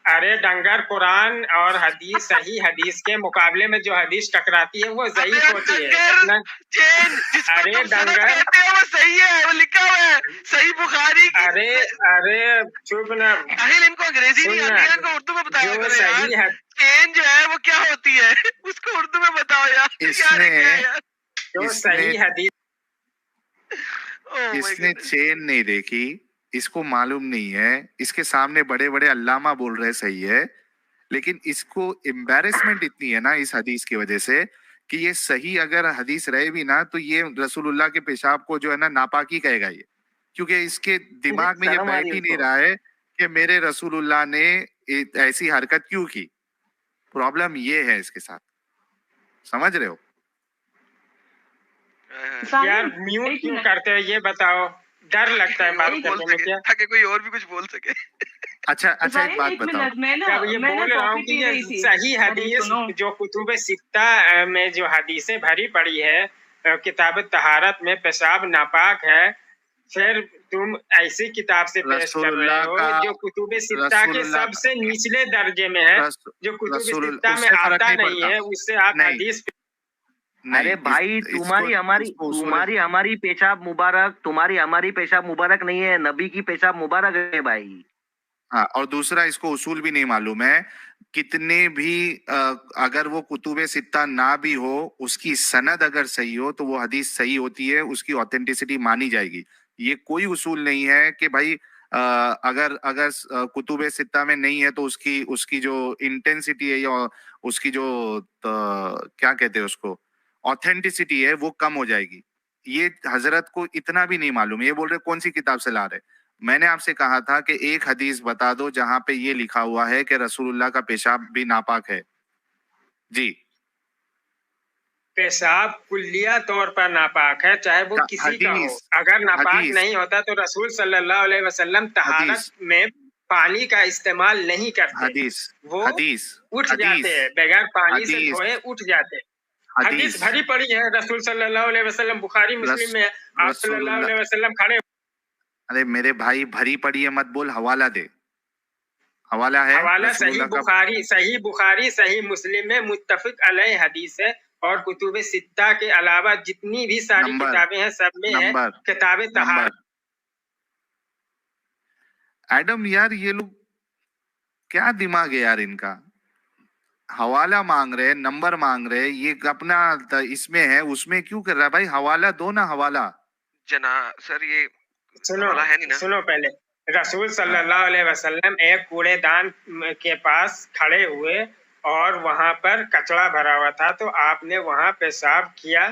ارے ڈنگر، قرآن اور حدیث، صحیح حدیث کے مقابلے میں جو حدیث ٹکراتی ہے وہ ضعیف ہوتی ہے. ارے ڈنگر، وہ صحیح ہے، وہ لکھا ہوا ہے صحیح بخاری کی. ارے چپ نہ. ان کو انگریزی نہیں آتی ہے، ان کو اردو میں بتایا جو کرو صحیح یار. چین جو ہے وہ کیا ہوتی ہے اس کو اردو میں بتاؤ یار. جو صحیح حدیث، اس نے چین نہیں دیکھی، اس کو معلوم نہیں ہے. اس کے سامنے بڑے بڑے علامہ بول رہے صحیح ہے، لیکن اس کو امبیرسمنٹ اتنی ہے نا اس حدیث کی وجہ سے کہ یہ صحیح اگر حدیث رہے بھی نا تو یہ رسول اللہ کے پیشاب کو جو ہے نا ناپاکی کہے گا یہ، کیونکہ اس کے دماغ میں یہ بیٹھ ہی نہیں رہا ہے کہ میرے رسول اللہ نے ایسی حرکت کیوں کی. پرابلم یہ ہے اس کے ساتھ، سمجھ رہے ہو؟ یار میوٹ کیوں کرتے ہو یہ بتاؤ؟ ڈر لگتا ہے بات کرنے میں کیا؟ تاکہ کوئی اور بھی کچھ بول سکے. اچھا ایک بات بتاؤ. جب یہ بول رہا ہوں کہ یہ صحیح حدیث جو کتب ستہ میں جو حدیثیں بھری پڑی ہے، کتاب طہارت میں پیشاب ناپاک ہے، پھر تم ایسی کتاب سے پیش کر رہے ہو جو کتب ستہ کے سب سے نچلے درجے میں ہے، جو کتب ستہ میں آتا نہیں ہے، اس سے آپ حدیث. ارے بھائی تمہاری ہماری پیشاب مبارک، تمہاری ہماری پیشاب مبارک نہیں ہے، نبی کی پیشاب مبارک ہے بھائی. ہاں، اور دوسرا اس کو اصول بھی نہیں معلوم ہے. کتنے بھی اگر وہ کتب ستہ نہ بھی ہو، اس کی سند اگر صحیح ہو تو وہ حدیث صحیح ہوتی ہے، اس کی آتھینٹسٹی مانی جائے گی. یہ کوئی اصول نہیں ہے کہ بھائی اگر کتب ستہ میں نہیں ہے تو اس کی جو انٹینسٹی ہے یا اس کی جو کیا کہتے ہیں اس کو آتھینٹسٹی ہے وہ کم ہو جائے گی. یہ حضرت کو اتنا بھی نہیں معلوم. یہ بول رہے کون سی کتاب سے لا رہے؟ میں نے آپ سے کہا تھا کہ ایک حدیث بتا دو جہاں پہ یہ لکھا ہوا ہے کہ رسول اللہ کا پیشاب بھی ناپاک ہے. جی، پیشاب کلیہ طور پر ناپاک ہے، چاہے وہ کسی کا ہو. اگر ناپاک نہیں ہوتا تو رسول صلی اللہ علیہ وسلم طہارت میں پانی کا استعمال نہیں کرتے، وہ اٹھ جاتے ہیں بغیر پانی سے دھوئے اٹھ جاتے. حدیث بھری پڑی ہے رسول صلی اللہ علیہ وسلم، بخاری مسلم میں آپ صلی اللہ علیہ وسلم کھڑے. ارے میرے بھائی بھری پڑی ہے مت بول، حوالہ دے. حوالہ ہے، حوالہ صحیح بخاری صحیح مسلم میں متفق علیہ حدیث ہے، اور کتب ستہ کے علاوہ جتنی بھی ساری کتابیں ہیں سب میں ہے کتاب طہارت. ایڈم یار یہ لوگ کیا دماغ ہے یار ان کا؟ حوالہ مانگ رہے، نمبر مانگ رہے، یہ اپنا اس میں ہے اس میں کیوں کر رہا ہے؟ بھائی حوالہ دو نا، حوالہ. سر یہ سنو پہلے. رسول صلی اللہ علیہ وسلم ایک کوڑے دان کے پاس کھڑے ہوئے اور وہاں پر کچڑا بھرا ہوا تھا، تو آپ نے وہاں پیشاب کیا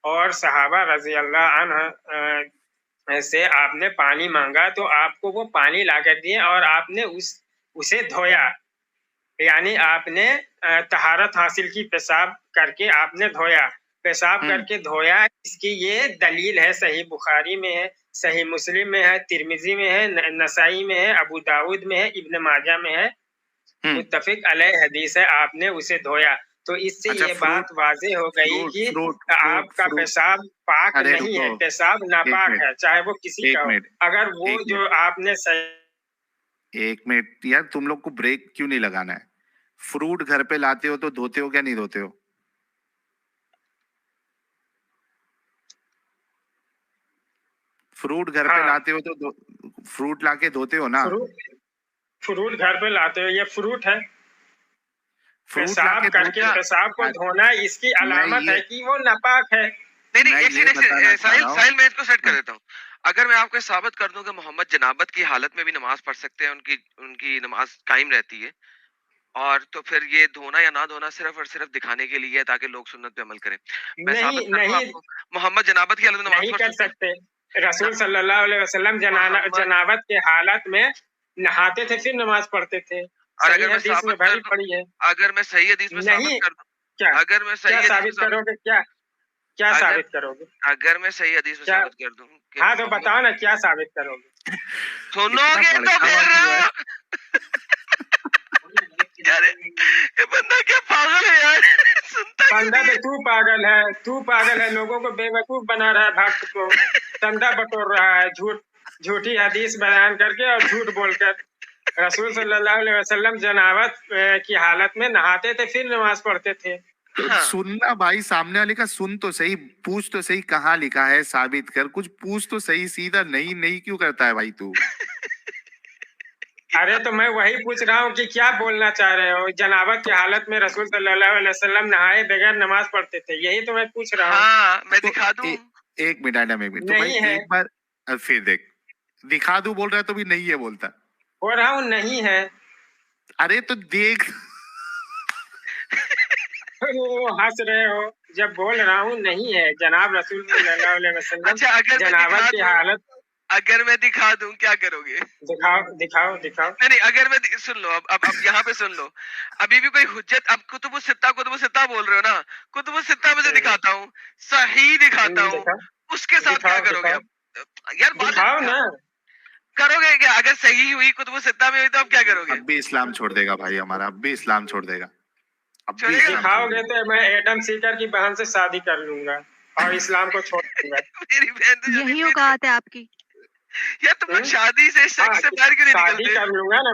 اور صحابہ رضی اللہ عنہ سے آپ نے پانی مانگا، تو آپ کو وہ پانی لا کر دیے اور آپ نے اسے دھویا. یعنی آپ نے طہارت حاصل کی، پیشاب کر کے آپ نے دھویا، پیشاب کر کے دھویا. اس کی یہ دلیل ہے، صحیح بخاری میں ہے، صحیح مسلم میں ہے، ترمذی میں ہے، نسائی میں ہے، ابو داؤد میں ہے، ابن ماجہ میں ہے، متفق علیہ حدیث ہے. آپ نے اسے دھویا تو اس سے یہ بات واضح ہو گئی کہ آپ کا پیشاب پاک نہیں ہے، پیشاب ناپاک ہے، چاہے وہ کسی کا ہو. اگر وہ جو آپ نے ایک منٹ یار، تم لوگ کو بریک کیوں نہیں لگانا ہے؟ فروٹ گھر پہ لاتے ہو تو دھوتے ہو کیا نہیں دھوتے ہو؟ فروٹ گھر پہ لاتے ہو تو فروٹ لا کے دھوتے ہو نا؟ فروٹ گھر پہ لاتے ہو، یہ فروٹ ہے. پیشاب کر کے پیشاب کو دھونا اس کی علامت ہے کہ وہ ناپاک ہے. نہیں، ساحل میں اس کو سیٹ کر دیتا ہوں. اگر میں آپ کو ثابت کر دوں کہ محمد جنابت کی حالت میں بھی نماز پڑھ سکتے ہیں، ان کی نماز قائم رہتی ہے، اور تو پھر یہ دھونا یا نہ دھونا صرف اور صرف دکھانے کے لیے ہے تاکہ لوگ سنت پہ عمل کریں. میں ثابت کروں آپ کو محمد جنابت کی حالت میں نماز نہیں کر سکتے. رسول صلی اللہ علیہ وسلم جنابت کے حالت میں نہاتے تھے پھر نماز پڑھتے تھے. اگر میں صحیح حدیث میں ثابت کر دوں، اگر میں صحیح ثابت کرو گے، کیا ثابت کرو گے؟ اگر میں صحیح حدیث میں ثابت کر دوں، ہاں تو بتاؤ نا کیا ثابت کرو گے؟ سنو گے تو پھر یہ بندہ کیا پاگل ہے یار. بندہ تو پاگل ہے، لوگوں کو بے وقوف بنا رہا ہے، بھکت کو ٹنڈا بٹور رہا ہے، جھوٹی حدیث بیان کر کے اور جھوٹ بول کر रसूल सल्लल्लाहु अलैहि वसल्लम जनाबत की हालत में नहाते थे फिर नमाज पढ़ते थे। हाँ। सुनना भाई, सामने वाले का सुन तो सही, पूछ तो सही कहाँ लिखा है, साबित कर, कुछ पूछ तो सही, सीधा नहीं नहीं क्यों करता है भाई तू? अरे तो मैं वही पूछ रहा हूँ कि क्या बोलना चाह रहे हो? जनाबत की हालत में रसूल सल्लल्लाहु अलैहि वसल्लम नहाए बगैर नमाज पढ़ते थे, यही तो मैं पूछ रहा हूँ। हाँ, मैं दिखा दूं? एक मिनट आना, एक मिनट तो भाई एक बार फिर देख, दिखा दूं बोल रहा है तो भी नहीं है बोलता। बोल रहा हूँ नहीं है। अरे तो देख हंस रहे हो जब बोल रहा हूँ नहीं है। जनाब रसूल सल्लल्लाहु अलैहि वसल्लम अच्छा, अगर जनाबत की हालत, अगर मैं दिखा दूं क्या करोगे? दिखाओ दिखाओ दिखाओ। नहीं, अगर मैं सुन लो, अब यहाँ पे सुन लो, अभी भी कोई हुज्जत, अब कुतुबुस सित्ता बोल रहे हो ना, कुतुबुस सित्ता में से दिखाता हूँ, सही दिखाता हूँ, उसके साथ क्या करोगे? अब यार दिखाओ ना, करोगे क्या? अगर सही हुई कुतुबुस सित्ता में हुई तो अब क्या करोगे? अब भी इस्लाम छोड़ देगा भाई हमारा, अब भी इस्लाम छोड़ देगा। दिखाओगे तो मैं एडम सीकर की बहन से शादी कर लूंगा और इस्लाम को छोड़ दूंगा। मेरी बहन तो यही औकात है आपकी। यार तुम लोग शादी से सेक्स से बाहर क्यों नहीं निकलते? शादी कर लूंगा ना,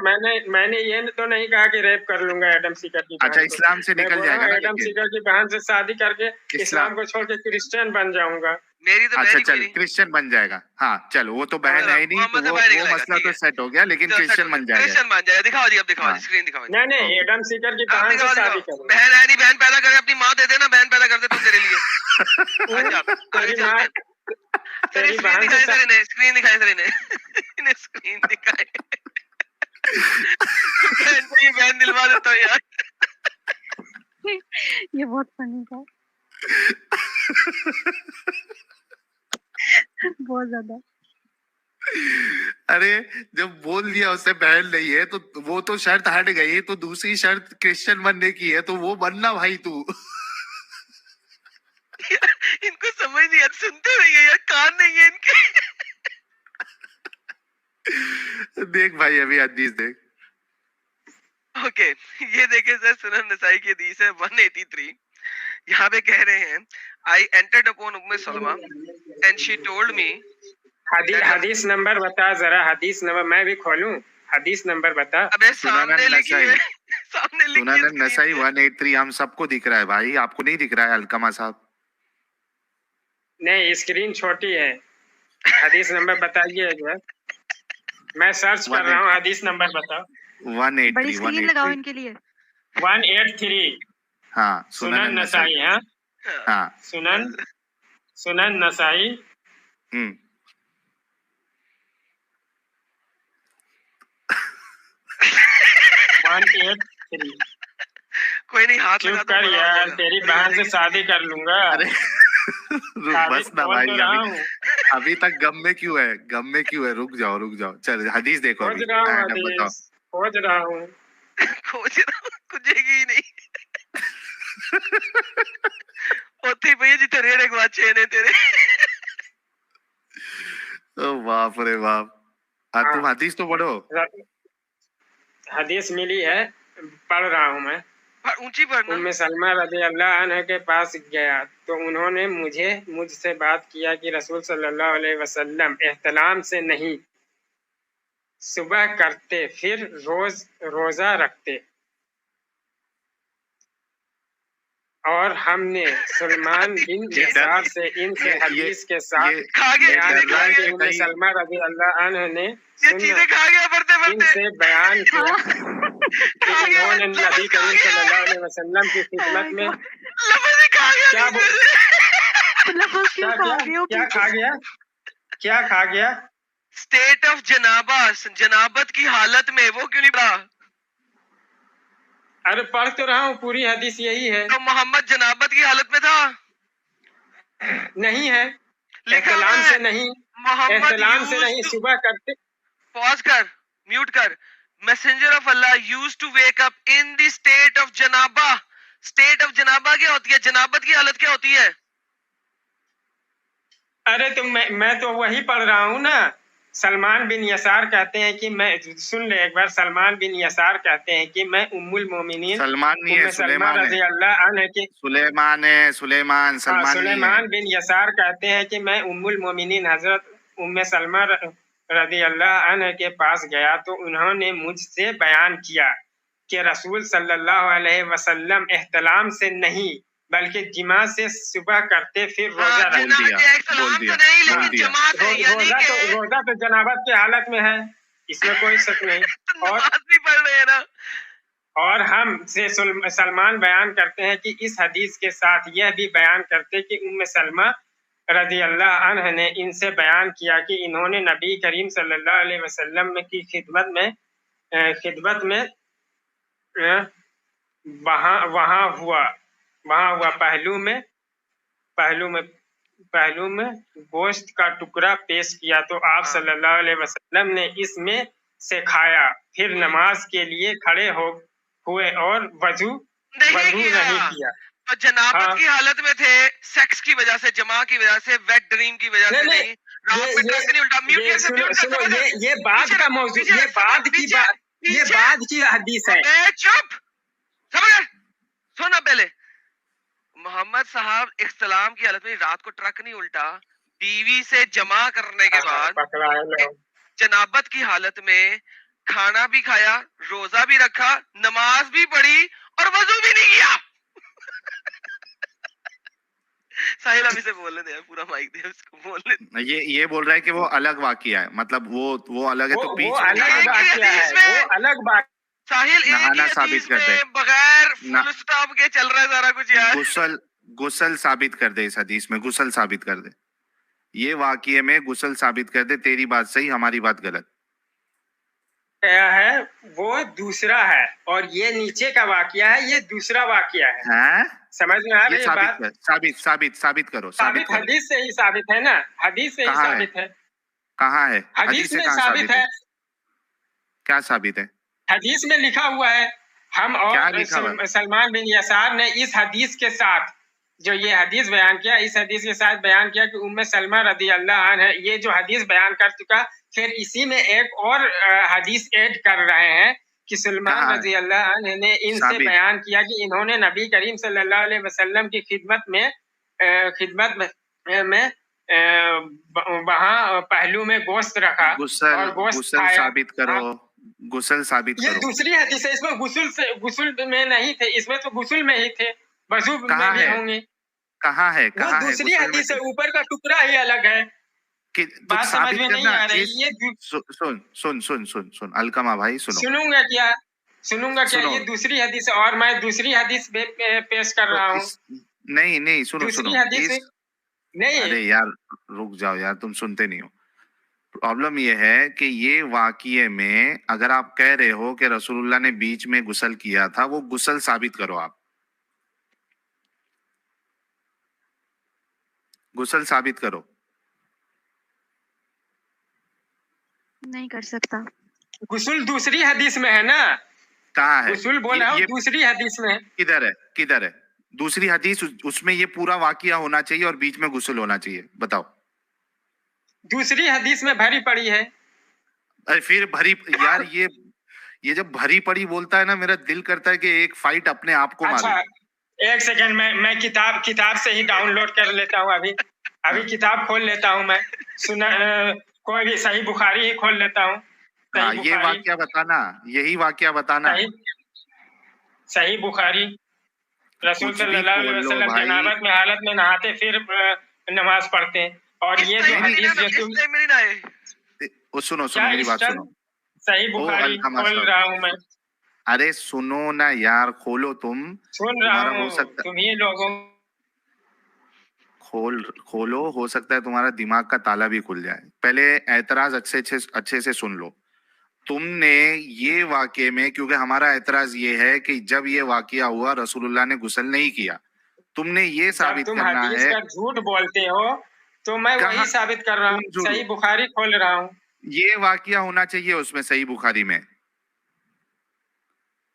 मैंने ये तो नहीं कहा कि रेप कर लूंगा एडम सीकर की बहन। अच्छा, इस्लाम से निकल जाएगा ना? एडम सीकर की बहन से शादी करके इस्लाम को छोड़ के क्रिश्चियन बन जाऊंगा। मेरी तो अच्छा चल, क्रिश्चियन बन जाएगा। हाँ चल, वो तो बहन है ही नहीं, तो वो मसला तो सेट हो गया, लेकिन क्रिश्चियन बन जाएगा। क्रिश्चियन बन जाएगा। दिखाओ जी, अब दिखाओ जी, स्क्रीन दिखाओ। नहीं, एडम सीकर की बहन से शादी करूंगा। बहन है नहीं, बहन पैदा करे, अपनी माँ दे देना, बहन पैदा कर दे तुम तेरे लिए। तेरी बहन से स्क्रीन दिखाए सर, इन्हें स्क्रीन दिखाए। बहन दिलवा देता हूँ यार। ये बहुत फनी था। बहुत ज्यादा। अरे जब बोल दिया उससे बहन नहीं है तो वो तो शर्त हट गई, तो दूसरी शर्त क्रिश्चियन बनने की है, तो वो बनना भाई तू। इनको समझ नहीं आता, सुनते नहीं है यार, कान नहीं है इनके। देख भाई अभी हदीस देख। ओके, ये देखे सर, सुनन नसाई की हदीस है 183। यहाँ पे कह रहे हैं, I entered upon Umm Salama and she told me। हदीस नंबर बता जरा, हदीस नंबर मैं भी खोलूं, हदीस नंबर बता। अबे सामने लिखी है, सामने लिखी है। सुनन नसाई 183 हम सबको दिख रहा है भाई, आपको नहीं दिख रहा है अलकमा साहब? नहीं, स्क्रीन छोटी है, हदीस नंबर बताइए एक बार, मैं सर्च कर रहा हूँ, हदीस नंबर बताओ। 183। बड़ी स्क्रीन लगाओ इनके लिए। 183। हाँ, सुनन नसाई। हाँ, सुनन नसाई। 183। कोई नहीं, हाथ लगा कर यार, तेरी बहन से शादी कर लूंगा। अरे बस ना भाई, अभी तक गम में क्यों है, गम में क्यों है? रुक जाओ, चल हदीस देखो। खोज रहा हूँ खुजेगी ही नहीं। ਉੱਥੇ ਪਈ ਜਿੱਥੇ ਰੇੜੇ ਗਵਾਚੇ ਨੇ ਤੇਰੇ। ओ बाप रे बाप। तुम हदीस तो पढ़ो। हदीस मिली है, पढ़ रहा हूँ मैं। ऊंची पढ़ना। उम्मे सलमा रज़ी अल्लाह अन्हा के पास गया तो उन्होंने मुझसे बात किया कि रसूल सल्लल्लाहु अलैहि वसल्लम एहतलाम से नहीं, सुबह करते फिर रोजा रखते, और हमने सलमान बिन यसार से इनसे हदीस के साथ उम्मे सलमा रज़ी अल्लाह अन्हा ने इनसे बयान किया कि उन्होंने नबी करीम सल्लल्लाहु अलैहि वसल्लम की खिदमत में क्या खा गया? स्टेट ऑफ जनाबत की हालत में, वो क्यों नहीं पढ़ा? अरे पढ़ तो रहा हूँ, पूरी हदीस यही है। तो मोहम्मद जनाबत की हालत में था? नहीं है, एहतलाम से नहीं, एहतलाम से नहीं, सुबह करते। पॉज कर, म्यूट कर। Messenger of Allah used to wake up in the state of जनाबा। स्टेट ऑफ जनाबा क्या होती है? जनाबत की हालत क्या होती है? अरे तो मैं तो वही पढ़ रहा हूँ ना। सलमान बिन यसार कहते हैं कि मैं, सुन ले एक बार, सलमान बिन यसार कहते हैं कि मैं उम्मुल मोमिनीन, सलमान नहीं है, सुलेमान रज़ी अल्लाह अन्हा के, सुलेमान है, सुलेमान, सलमान सुलेमान बिन यसार कहते हैं कि मैं उम्मुल मोमिनीन हजरत उम्मे सलमा रज़ी अल्लाह अन्हु के पास गया तो उन्होंने मुझसे बयान किया कि रसूल सल्लल्लाहु अलैहि वसल्लम एहतलाम से नहीं बल्कि जिमा से सुबह करते फिर रोजा रोजा तो जनाबत की हालत में है, इसमें कोई शक नहीं। और हम से सलमान बयान करते हैं कि इस हदीस के साथ यह भी बयान करते कि उम्मे सलमा रज़ी अल्लाह अन्हा ने इनसे बयान किया कि इन्होंने नबी करीम सल्लल्लाहु अलैहि वसल्लम की खिदमत में वहाँ हुआ पहलू में गोश्त का टुकड़ा पेश किया तो आप सल्लल्लाहु अलैहि वसल्लम ने इसमें से खाया, फिर नमाज के लिए खड़े हुए और वजू नहीं किया। तो जनाबत की हालत में थे, सेक्स की वजह से, जमा की वजह से, वेट ड्रीम की वजह से नहीं, रात में ट्रक नहीं उल्टा। ये बाद का मौजूद, ये बाद की हदीस है। चुप, समझ, सुना पहले। मोहम्मद साहब इख्तिलाम की हालत में रात को ट्रक नहीं उल्टा, बीवी से जमा करने के बाद जनाबत की हालत में खाना भी खाया, रोजा भी रखा, नमाज भी पढ़ी और वजू भी नहीं किया। साहिल अभी से बोलने दे, पूरा माइक दे उसको बोलने। ये बोल रहा है कि वो अलग वाकया है, मतलब वो अलग है, तो वो अलग बात। साहिल नहाना साबित कर दे, बगैर फुल स्टॉप के चल रहा है सारा कुछ यार। गुसल साबित कर दे, इस हदीस में गुसल साबित कर दे, ये वाकये में गुसल साबित कर दे। तेरी बात सही, हमारी बात गलत है, वो दूसरा है और ये नीचे का वाकया है, ये दूसरा वाकया है। समझ में आ रही है बात? साबित करो। हदीस से ही साबित है ना, हदीस से ही साबित है। कहाँ है? हदीस में साबित है। क्या साबित है? हदीस में लिखा हुआ है। हम और सलमान बिन यसार ने इस हदीस के साथ जो ये हदीस बयान किया, इस हदीस के साथ बयान किया कि उम्मे सलमा रज़ी अल्लाह अन्हा, ये जो हदीस बयान कर चुका, फिर इसी में एक और हदीस ऐड कर रहे हैं कि सलमान रज़ी अल्लाह अन्हा ने इनसे बयान किया कि इन्होंने नबी करीम सल्लल्लाहु अलैहि वसल्लम की खिदमत में वहाँ पहलू में गोश्त रखा और गोश्त खाया। साबित करो, गुसल साबित करो। ये दूसरी हदीस है, इसमें गुस्ल में नहीं थे, इसमें तो गुस्ल में ही थे, वजू में भी होंगे। कहाँ है? वो दूसरी हदीस है, ऊपर का टुकड़ा ही अलग है। बात समझ में नहीं आ रही। ये सुन अलकमा भाई, सुनूंगा क्या? ये दूसरी हदीस है और मैं दूसरी हदीस पेश कर रहा हूँ। नहीं सुनो हदीस नहीं। अरे यार रुक जाओ यार, तुम सुनते नहीं हो। प्रॉब्लम ये है कि ये वाकये में अगर आप कह रहे हो कि रसूलुल्लाह ने बीच में गुसल किया था, वो गुसल साबित करो। आप गुसल साबित करो। नहीं कर सकता। गुस्ल दूसरी हदीस में है ना। कहाँ है? गुस्ल बोला हूँ, दूसरी हदीस में। किधर है दूसरी हदीस? उसमें ये पूरा वाकया होना चाहिए और बीच में गुस्ल होना चाहिए, बताओ। दूसरी हदीस में भरी पड़ी है। अरे फिर भरी यार, ये जब भरी पड़ी बोलता है ना, मेरा दिल करता है कि एक फाइट अपने आप को मारूं। अच्छा, एक सेकंड, मैं किताब से ही डाउनलोड कर लेता हूँ। अभी किताब खोल लेता हूँ मैं। कोई भी सही बुखारी ही खोल लेता हूँ। ये वाकया बताना, यही वाकया बताना। सही बुखारी। रसूल सल्लल्लाहु अलैहि वसल्लम जनाबत में हालत में नहाते फिर नमाज पढ़ते हैं। और ये जो हदीस सुनो मेरी बात सुनो। सही बुखारी खोल रहा हूँ मैं। अरे सुनो ना यार, खोलो तुम। सुन रहा हूँ, तुम्ही लोगों खोलो, हो सकता है तुम्हारा दिमाग का ताला भी खुल जाए। पहले एतराज अच्छे से सुन लो। तुमने ये वाकये में, क्योंकि हमारा एतराज ये है कि जब ये वाकया हुआ रसूलुल्लाह ने गुस्ल नहीं किया, तुमने ये साबित करना है। झूठ बोलते हो तो मैं वही साबित कर रहा हूँ। सही बुखारी खोल रहा हूँ। ये वाकया होना चाहिए उसमें, सही बुखारी में।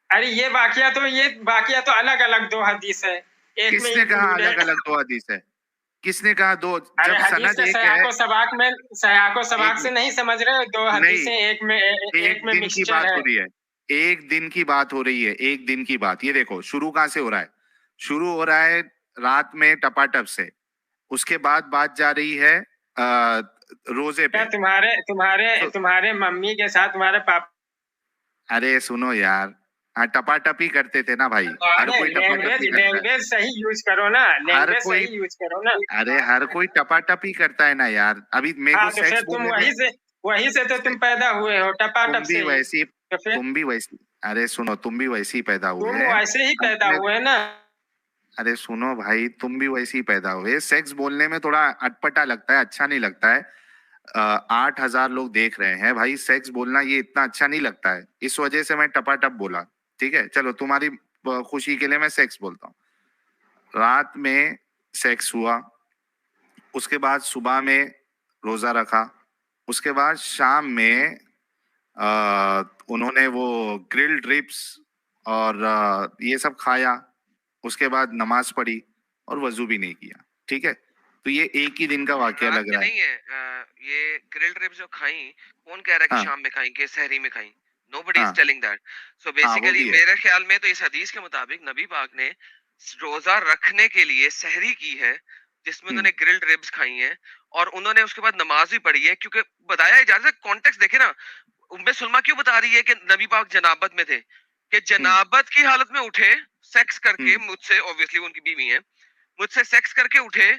अरे ये वाकया तो अलग अलग दो हदीस है। किसने कहा अलग अलग दो हदीस है? किसने कहा दो? जब सनद एक है, सयाको सबाक से नहीं समझ रहे, दो हदीसें एक में मिक्सचर है। एक दिन की बात हो रही है, एक दिन की बात। ये देखो शुरू कहाँ से हो रहा है? शुरू हो रहा है रात में टपाटप से, उसके बाद बात जा रही है रोजे पे तुम्हारे तुम्हारे तुम्हारे मम्मी के साथ तुम्हारे पापा? अरे सुनो यार, हाँ टपाटपी करते थे ना भाई, हर कोई टपाटपी करता है। लैंग्वेज सही यूज करो ना, लैंग्वेज सही यूज करो ना। अरे हर कोई टपाटपी करता है ना यार। अभी मेरे को सेक्स तुम वहीं से तो तुम पैदा हुए हो, टपाटप से। तुम भी वैसी, अरे सुनो, तुम भी वैसे ही पैदा हुए। तुम वैसे ही पैदा हुए ना। अरे सुनो भाई, तुम भी वैसे ही पैदा हुए। सेक्स बोलने में थोड़ा अटपटा लगता है, अच्छा नहीं लगता है। 8,000 लोग देख रहे हैं भाई, सेक्स बोलना ये इतना अच्छा नहीं लगता है, इस वजह से मैं टपाटप बोला। ठीक है, चलो तुम्हारी खुशी के लिए मैं सेक्स बोलता हूँ। रात में सेक्स हुआ, उसके बाद सुबह में रोजा रखा, उसके बाद शाम में उन्होंने वो ग्रिल्ड रिब्स और ये सब खाया, उसके बाद नमाज पढ़ी और वजू भी नहीं किया। ठीक है, तो ये एक ही दिन का वाकया लग रहा है। नहीं है ये ग्रिल्ड रिब्स जो खाई, कौन कह रहा है कि शाम में खाई कि सहरी में खाई? Nobody is telling that. So basically मेरे ख्याल में तो इस हदीस के मुताबिक नबी पाक ने रोजा रखने के लिए सहरी की है, जिसमें उन्होंने ग्रिल्ड रिब्स खाई हैं, और उन्होंने उसके बाद नमाज भी पढ़ी है। क्योंकि बताया जा रहा है, कॉन्टेक्स्ट देखे ना, उम्मे सुलमा क्यों बता रही है कि नबी पाक जनाबत में थे, कि जनाबत की हालत में उठे सेक्स करके मुझसे, ऑब्वियसली उनकी बीवी है, मुझसे सेक्स करके उठे,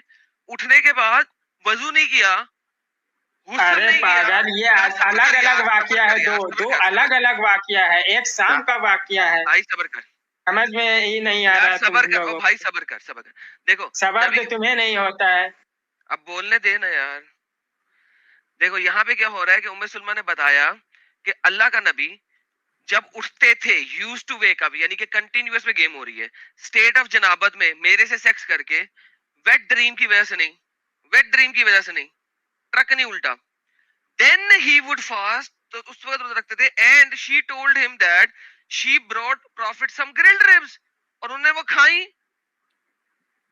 उठने के बाद वजू नहीं किया। अरे पागल, ये अलग अलग वाकया है, दो अलग अलग वाकया है, एक शाम का वाकया है। भाई सबर कर, समझ में ही नहीं आ रहा। सबर कर भाई, सबर कर, सबर कर। देखो सबर तो तुम्हें नहीं होता है। अब बोलने दे ना यार। देखो यहाँ पे क्या हो रहा है कि उम्मे सुलमा ने बताया कि अल्लाह का नबी जब उठते थे, यूज्ड टू वेक अप, यानी कि कंटिन्यूअस में गेम हो रही है, स्टेट ऑफ जनाबत में मेरे से सेक्स करके, वेट ड्रीम की वजह से नहीं, वेट ड्रीम की वजह से नहीं, ट्रक नहीं उल्टा, देन ही वुड फास्ट, तो उस वक्त रोजा रखते थे। And she told him that she brought prophet some grilled ribs, और उन्होंने वो खाई,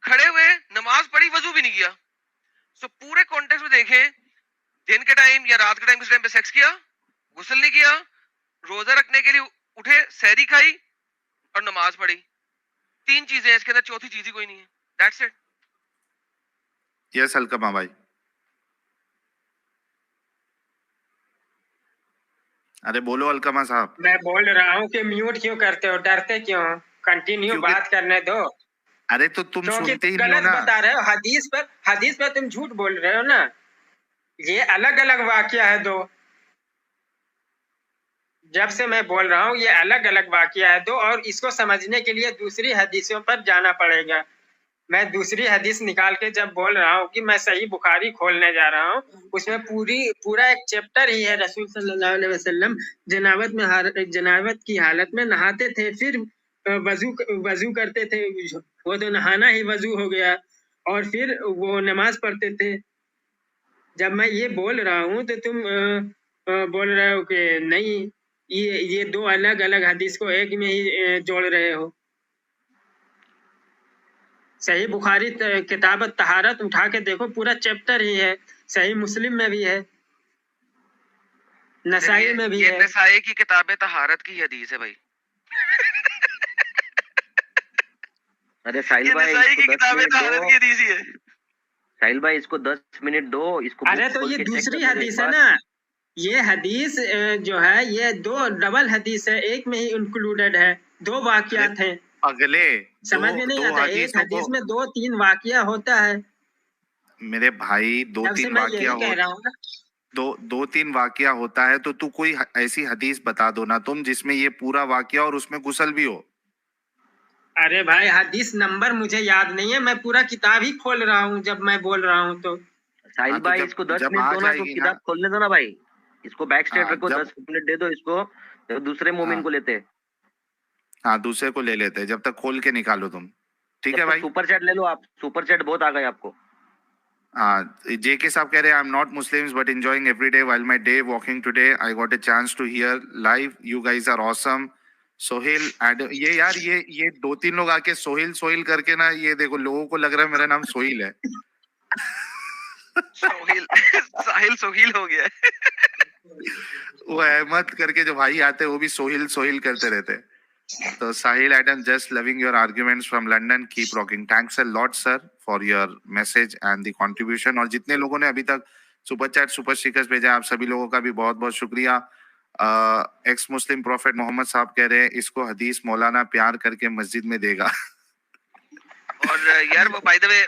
खड़े हुए नमाज पढ़ी, वजू भी नहीं किया। सो पूरे कॉन्टेक्स्ट में देखें, दिन के टाइम या रात के टाइम किस टाइम पे सेक्स किया, गुस्ल नहीं किया, रोजा रखने के लिए उठे, सहरी खाई और नमाज पढ़ी। 3 चीजें हैं, इसके अंदर चौथी चीज ही कोई नहीं है। That's it. यस अलकमा भाई। अरे बोलो अलकमा साहब। मैं बोल रहा हूँ कि म्यूट क्यों करते हो, डरते क्यों? कंटिन्यू बात करने दो। अरे तो तुम सुनते ही नहीं हो ना। बता रहे हो, हदीस पर तुम झूठ बोल रहे हो ना। ये अलग अलग वाकया है दो। जब से मैं बोल रहा हूँ ये अलग अलग वाकया है दो, और इसको समझने के लिए दूसरी हदीसों पर जाना पड़ेगा। मैं दूसरी हदीस निकाल के जब बोल रहा हूँ कि मैं सही बुखारी खोलने जा रहा हूँ, उसमें पूरा एक चैप्टर ही है। रसूल सल्लल्लाहु अलैहि वसल्लम जनाबत की हालत में नहाते थे, फिर वजू करते थे, वो तो नहाना ही वजू हो गया, और फिर वो नमाज पढ़ते थे। जब मैं ये बोल रहा हूँ तो तुम बोल रहे हो कि नहीं, ये दो अलग अलग हदीस को एक में ही जोड़ रहे हो। सही बुखारी किताब तहारत उठा के देखो, पूरा चैप्टर ही है। सही मुस्लिम में भी है, नसाई में भी है। नसाई की किताब तहारत की हदीस है भाई। अरे साहिल भाई, नसाई की किताब तहारत की हदीस ही है। साहिल भाई इसको 10 मिनट दो, इसको। अरे तो ये दूसरी हदीस है ना, ये हदीस जो है ये दो डबल हदीस है, एक में ही इंक्लूडेड है, 2 वाकयात हैं। अगले समझ में नहीं आता, एक हदीस में 2-3 वाकया होता है मेरे भाई। 2-3 वाकया दो तीन वाकया होता है, तो तू कोई ऐसी हदीस बता दो ना तुम जिसमें ये पूरा वाकया और उसमें गुस्ल भी हो। अरे भाई हदीस नंबर मुझे याद नहीं है, मैं पूरा किताब ही खोल रहा हूँ जब मैं बोल रहा हूँ। तो साहिल भाई इसको 10 मिनट दो ना, तो किताब खोलने दो ना भाई, इसको बैक स्टेट रखो, 10 मिनट दे दो इसको, तो दूसरे मोमिन को लेते। हाँ दूसरे को ले लेते, जब तक खोल के निकालो तुम। ठीक है भाई, सुपर चैट ले लो आप, सुपर चैट बहुत आ गए आपको। हाँ जेके साहब कह रहे हैं I am not Muslims but enjoying every day while my day walking today I got a chance to hear live, you guys are awesome. Sohail and ये यार ये 2-3 लोग आके सोहेल करके ना, ये देखो लोगों को लग रहा है मेरा नाम सोहिल है। साहिल सोहिल हो गया वो अहमद करके जो भाई आते हैं वो भी सोहिल करते रहते हैं। तो साहिल Adam, just loving your arguments from London, keep rocking. Thanks a lot sir for your message and the contribution। और जितने लोगों ने अभी तक सुपर चैट सुपर स्टिकर्स भेजा, आप सभी लोगों का भी बहुत बहुत शुक्रिया। एक्स मुस्लिम प्रॉफिट मोहम्मद साहब कह रहे हैं इसको हदीस मौलाना प्यार करके मस्जिद में देगा। और यार वो बाय द वे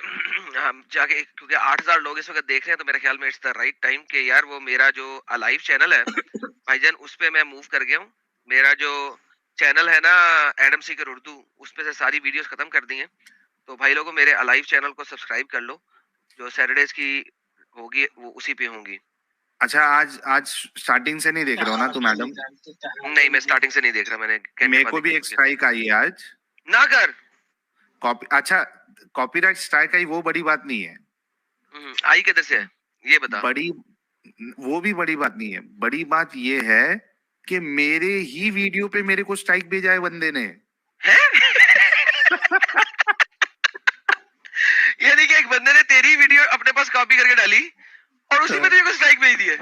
हम जाके, क्योंकि 8000 लोग इस वक्त देख रहे हैं, तो मेरे ख्याल में इट्स द राइट टाइम कि यार वो मेरा जो लाइव चैनल है भाईजान, उस पे मैं मूव कर गया हूँ। मेरा जो चैनल है ना एडम सीकर उर्दू, उस पे से सारी वीडियोस खत्म कर दी हैं। तो भाई लोगों मेरे लाइव चैनल को सब्सक्राइब कर लो, जो सैटरडेज की होगी वो उसी पे होंगी। अच्छा, आज स्टार्टिंग से नहीं देख रहा हो ना तुम मैडम? नहीं, मैं स्टार्टिंग से नहीं देख रहा। मैंने मेरे को भी एक स्ट्राइक आई है आज। ना कर अच्छा, कॉपीराइट स्ट्राइक आई, वो बड़ी बात नहीं है। आई किधर से है ये बता। वो भी बड़ी बात नहीं है। बड़ी बात ये है कि मेरे ही वीडियो पे मेरे को स्ट्राइक भेजा है बंदे ने। यानी कि एक बंदे ने तेरी वीडियो अपने पास कॉपी करके डाली और उसी में तुझे को स्ट्राइक भेज दिया।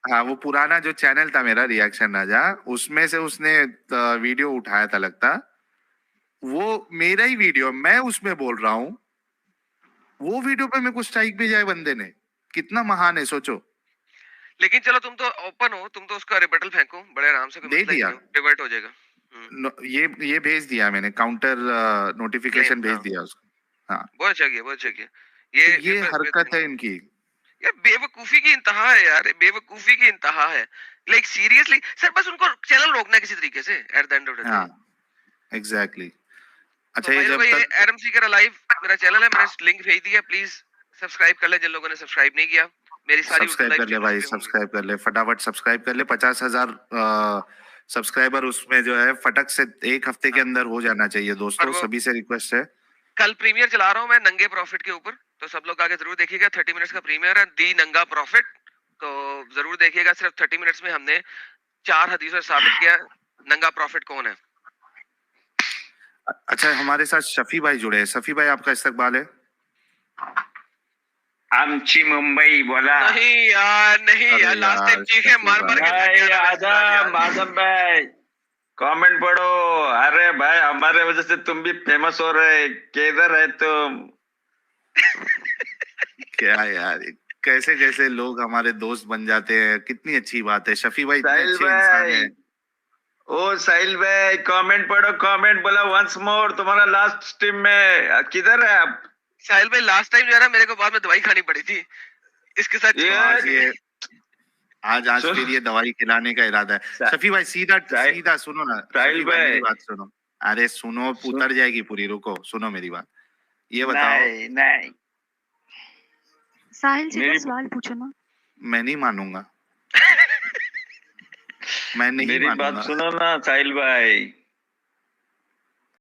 हाँ, वो पुराना जो चैनल था मेरा रिएक्शन राजा, उसमें से उसने वीडियो उठाया था लगता, वो मेरा ही वीडियो, मैं उसमें बोल रहा हूँ, वो वीडियो पे मेरे को स्ट्राइक भेजा है बंदे ने। कितना महान है सोचो। लेकिन चलो तुम तो ओपन हो, तुम तो उसका रिबटल फेंको बड़े आराम से, दे दिया, रिवर्ट हो जाएगा। ये भेज दिया मैंने, काउंटर नोटिफिकेशन भेज दिया उसको। हाँ, बहुत अच्छा किया, बहुत अच्छा किया। ये हरकत है इनकी यार, बेवकूफी की इंतहा है यार, बेवकूफी की इंतहा है। लाइक सीरियसली सर, बस उनको चैनल रोकना है किसी तरीके से at the end of the day. हाँ, एग्जैक्टली। अच्छा, तो ये जब ये तक एडम सीकर लाइव मेरा चैनल है, मैंने लिंक भेज दिया, प्लीज सब्सक्राइब कर ले जिन लोगों ने सब्सक्राइब नहीं किया। मेरी सारी सब्सक्राइब कर ले भाई, सब्सक्राइब कर ले, फटाफट सब्सक्राइब कर ले। 50,000 सब्सक्राइबर उसमें जो है फटक से 1 हफ्ते के अंदर हो जाना चाहिए दोस्तों, सभी से रिक्वेस्ट है। कल प्रीमियर चला रहा हूँ मैं नंगे प्रॉफिट के ऊपर, तो सब लोग आगे जरूर देखिएगा। 30 मिनट्स का प्रीमियर है, दी नंगा प्रॉफिट, तो जरूर देखिएगा। सिर्फ 30 मिनट्स में हमने 4 हदीसों से साबित किया नंगा प्रॉफिट कौन है। अच्छा, हमारे साथ शफी भाई जुड़े हैं। शफी भाई, आपका इस्तकबाल है। आमची मुंबई बोला। नहीं यार, नहीं यार, लास्ट टाइम चीखे मार मार के आजम भाई कमेंट पढ़ो। अरे भाई, हमारे वजह से तुम भी फेमस हो रहे, किधर है तुम? क्या यार, कैसे कैसे लोग हमारे दोस्त बन जाते हैं, कितनी अच्छी बात है। शफी भाई इतने अच्छे इंसान हैं। ओ साहिल भाई, कमेंट पढ़ो, कमेंट बोला वंस मोर। तुम्हारा लास्ट स्ट्रीम में किधर है आप? साहिल भाई, लास्ट टाइम जो है ना, मेरे को बाद में दवाई खानी पड़ी थी इसके साथ। आज फिर ये दवाई खिलाने का इरादा है। शफी भाई, सीधा सुनो ना, साहिल भाई मेरी बात सुनो। अरे सुनो, उतर जाएगी पूरी, रुको, सुनो मेरी बात। ये बताओ। नहीं साहिल जी का सवाल पूछो ना। मैं नहीं मानूंगा। मैं नहीं मेरी मानूंगा। बात सुनो ना साहिल भाई।